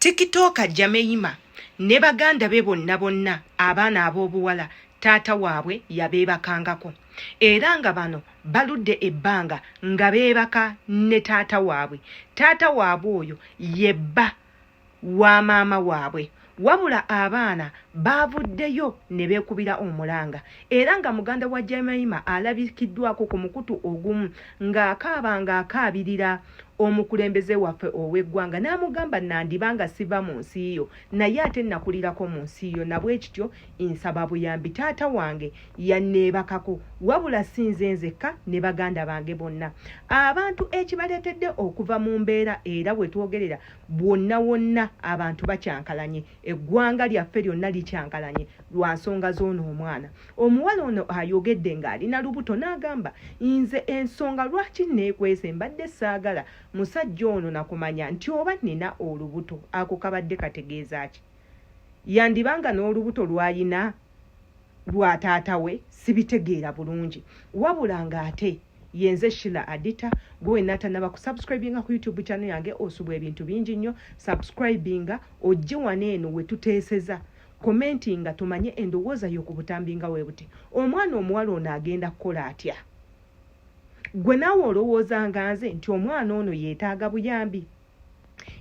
TikToker Jameima ne baganda be bonna abaana ab'obuwala taata waabwe yabeebakangako era nga bano baludde ebbanga nga beebaka ne taata waabwe oyo yebba wa maama waabwe wabula abaana baavuddeyo ne beekubira omulanga era nga muganda wa Jameima alabikiddwako ku mukutu ogumu ng'akaabirira omukulembeze waffe ow'eggwanga n'amugamba nandibanga siva mu nsi yo naye ate nakulirako mu nsi yo nabwe kityo nsaba buyambi taata wange yanneebakako wabula sinze nzekka ne baganda bange bonna abantu ekibaleetedde okuva mu mbeera era bwe twogerera bwonna abantu bakyankalanye eggwanga lyaffe lyonna likyankalanye lwa nsonga z'ono omwana omuwala ono ayogedde ng'alina lubuto n'agamba nze ensonga lwaki neekwese mbadde saagala musajja ono nakumanya nti oba nina olubuto ako kabadde kategeeza ki yandibanga n'olubuto lwayina lwa taata we sibitegeera bulungi wabula ng'ate yenze Sheila Adita gwe natanaba ku subscribinga ku YouTube channel yange osubwa ebintu bingi nnyo subscribinga ojje waneeno we tuteeseza commentinga tumanye endowooza y'okubutambinga webuti omwana omuwala ono agenda kukola atya gwe naawe olowooza nganze nti omwana ono yeetaaga buyambi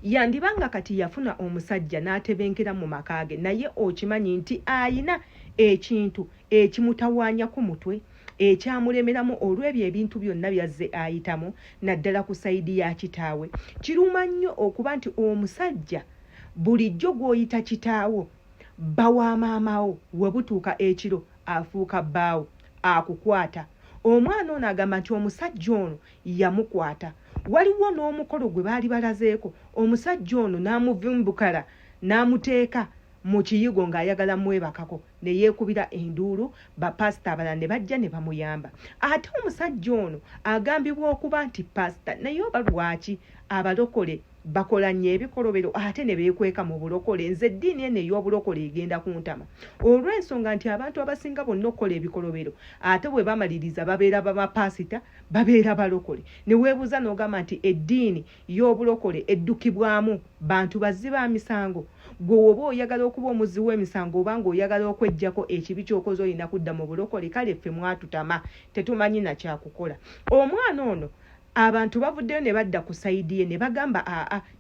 yandibanga kati yafuna omusajja n'atebenkera mu makaage naye okimanyi nti ayina ekintu ekimutawaanya ku mutwe ekyamulemeramu olw'ebyo ebintu byonna byazze ayitamu naddala ku sayidi ya kitaawe kiruma nnyo okuba nti omusajja bulijjo gw'oyita kitaawo bawa maamawo we butuuka ekiro afuuka bbaawo akukwata omwana ono agamba nti omusajja ono yamukwata waliwo n'omukolo gwe baali balazeeko omusajja ono n'amuvumbukala n'amuteeka mu kiyigo ng'ayagala mwebakako ne yeekubira enduulu bapasita abalala ne bajja ne bamuyamba ate omusajja ono agambibwa okuba nti pasita naye oba lwaki abalokole bakola nnyo ebikolobero ate ne beekweka mu bulokole nze eddiini eno ey'obulokole egenda kuntama olw'ensonga nti abantu abasinga bonna okukola ebikolobero ate bwe bamaliriza babeera bamapasita babeera balokole ne weebuuza n'ogamba nti eddiini y'obulokole eddukibwamu bantu bazzi ba misango gwe oba oyagala okuba omuzzi w'emisango oba ng'oyagala okweggyako ekibi ky'okoze olina kudda mu bulokole kale ffe mwatutama tetumanyi na kyakukola omwana ono abantu bavuddeyo ne badda ku sayidi ye ne bagamba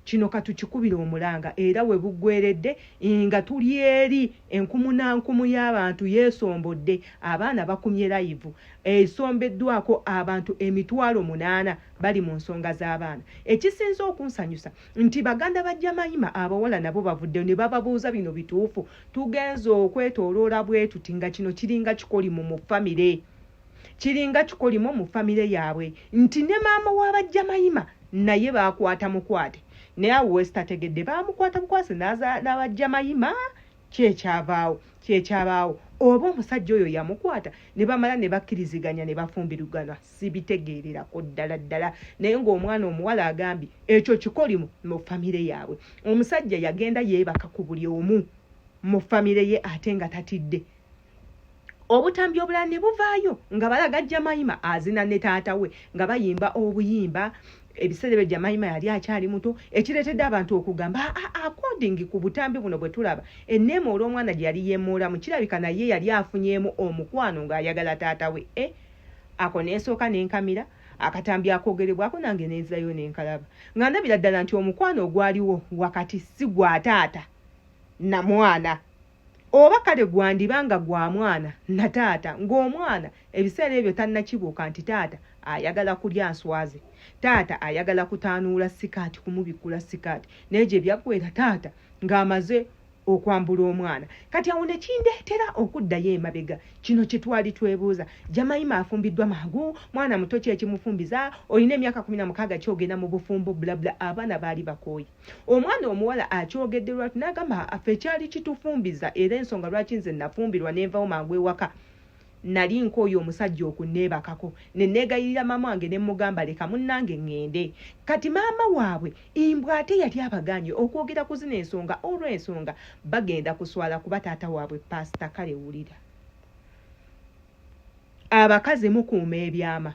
kino katukikubira omulanga era we buggweredde nga tuli eri enkumunankumu y'abantu yeesombodde abaana bakumye layivu esombeddwako abantu 800 bali mu nsonga z'abaana ekisinza okunsanyusa nti baganda ba Jameima abawala nabo bavuddeyo ne bababuuza bino bituufu tugenze okwetooloola bwe tuti nga kino kiringa kikolimu mu famire kiringa kikolimo mu famire yaabwe nti ne maama w'aba Jameima naye baakwata mukwate naye awo wesitategedde baamukwata bukwase n'aba Jameima kyekyabaawo oba omusajja oyo yamukwata ne bamala ne bakkiriziganya ne bafumbirugana sibitegeererako ddala naye ng'omwana omuwala agambye ekyo kikolimu mu famire yaabwe omusajja yagenda yeebaka ku buli omu mu famire ye ate nga tatidde obutambi obulala ne buvaayo nga balaga Jameima azina ne taata we nga bayimba obuyimba ebiseera bye Jameima yali akyali muto ekireetedde abantu okugamba according ku butambi buno bwe tulaba enneema olw'omwana gye yali yeemuulamu kirabika naye yali afunyeemu omukwano ng'ayagala taata we ako neesooka n'enkamira akatambi akoogerebwako nange neezayo n'enkalaba nga ndabira ddala nti omukwano ogwaliwo wakati si gwa taata na mwana oba kale gwandibanga gwa mwana na taata ng'omwana ebiseera ebyo tannakibuuka nti taata ayagala kulya nswaze taata ayagala kutaanuula sikaati kumubikula sikaati naye gye byaggweera taata ng'amaze okwambula omwana kati awo ne kindeetera okuddayo emabega kino kye twali twebuuza Jameima afumbiddwa mangu mwana muto ki ekimufumbiza olina emyaka 16 kyogenda mu bufumbo bulabula abaana baali bakooye omwana omuwala akyogedde lwatu n'agamba affe kyali kitufumbiza era ensonga lwaki nze nafumbirwa nenvawo mangu ewaka nali nkooyo omusajja okunneebakako ne neegayirira maama wange ne mugamba leka munnange ŋŋende kati maama waabwe imbwa ate yali abaganye okwogera ku zino ensonga olw'ensonga bagenda kuswala kuba taata waabwe pasita kale wulira abakazi mukuuma ebyama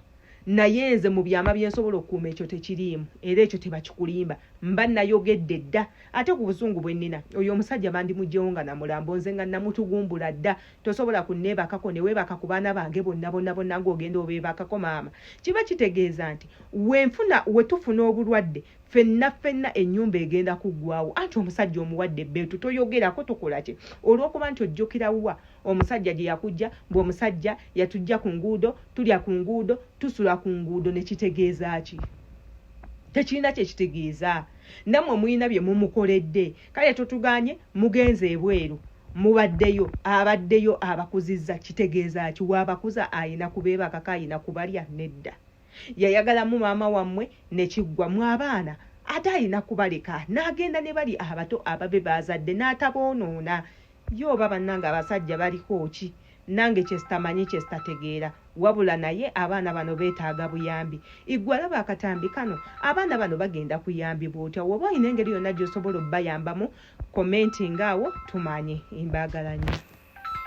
naye nze mu byama byensobola okukuuma ekyo tekiriimu era ekyo tebakikulimba mba nayogedde dda ate ku busungu bwe nnina oyo omusajja bandimugyewo nga namulambo nze nga namutugumbula dda tosobola kunneebakako ne weebaka ku baana bange bonna ng'ogenda obeebakako maama kiba kitegeeza nti we tufuna obulwadde fenna ennyumba egenda kuggwawo anti omusajja omuwadde ebbeetu toyogerako tukola ki olw'okuba nti ojjukira wa omusajja gye yakujja bw'omusajja yatujja ku nguudo tulya ku nguudo tusula ku nguudo ne kitegeeza ki tekirina kye kitegeeza nammwe mulina bye mumukoledde kale tutuganye mugenze ebweru mubaddeyo abaddeyo abakuzizza kitegeeza ki waabakuza ayina kubeebakako ayina kubalya nedda yayagalamu maama wammwe ne kiggwamu abaana ate ayina kubaleka n'agenda ne bali abato ababe baazadde n'ataboonoona yo oba bannange abasajja baliko ki nange kyesitamanyi kyesitategeera wabula naye abaana bano beetaaga buyambi iggwe alaba akatambi kano abaana bano bagenda kuyambibwa otya woba olina engeri yonna gy'osobola obbayambamu komentinga awo tumanye embaagala nnyo